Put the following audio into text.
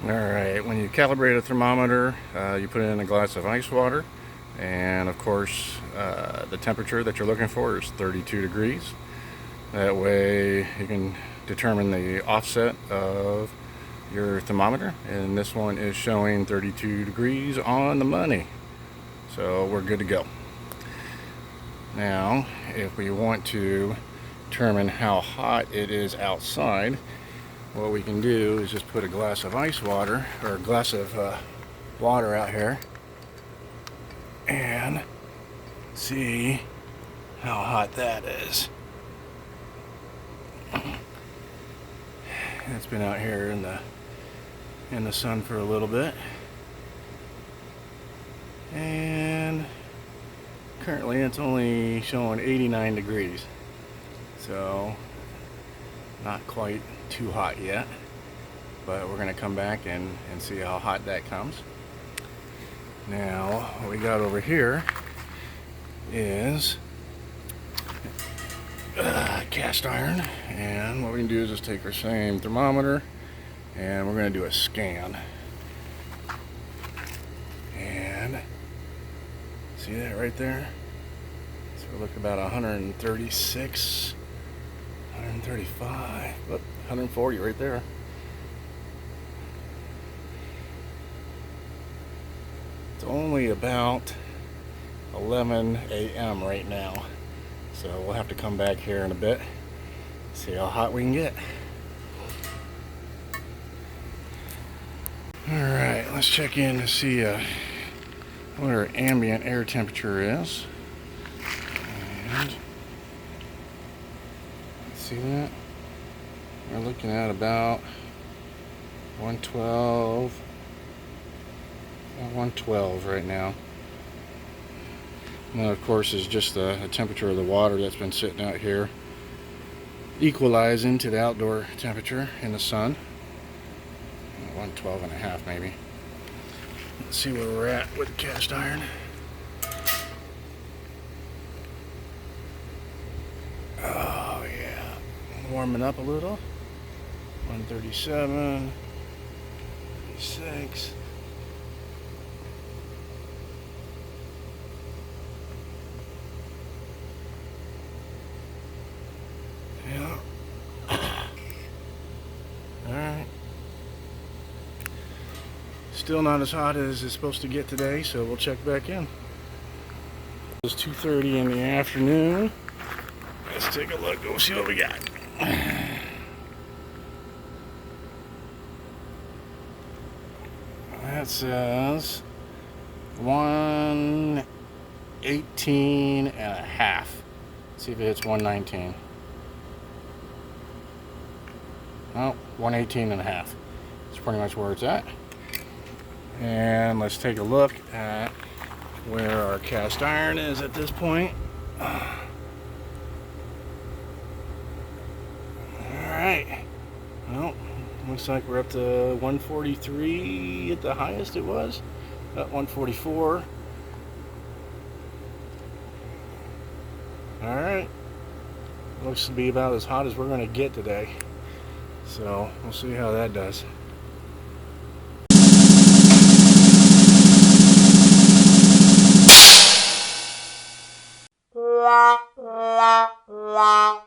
Alright, when you calibrate a thermometer, you put it in a glass of ice water, and of course the temperature that you're looking for is 32 degrees. That way you can determine the offset of your thermometer, and this one is showing 32 degrees on the money. So we're good to go. Now, if we want to determine how hot it is outside, what we can do is just put a glass of ice water, or a glass of water out here, and see how hot that is. It's been out here in the sun for a little bit, and currently it's only showing 89 degrees, so not quite too hot yet, but we're going to come back and see how hot that comes. Now what we got over here is cast iron, and what we can do is just take our same thermometer and we're going to do a scan. And see that right there? So we look about 136, 135, 140 right there. It's only about 11 a.m. right now, so we'll have to come back here in a bit, see how hot we can get. Alright, let's check in to see what our ambient air temperature is. And see that? We're looking at about 112 right now. And that, of course, is just the temperature of the water that's been sitting out here, equalizing to the outdoor temperature in the sun. 112 and a half maybe. Let's see where we're at with the cast iron. Oh yeah, warming up a little. 137, 36. Yeah. Alright. Still not as hot as it's supposed to get today, so we'll check back in. It's 2:30 in the afternoon. Let's take a look, go see what we got. That says 118 and a half. Let's see if it hits 119. Oh, 118 and a half. That's pretty much where it's at. And let's take a look at where our cast iron is at this point. Alright. Well, looks like we're up to 143 at the highest it was. About 144. Alright. Looks to be about as hot as we're going to get today. So, we'll see how that does. La la la.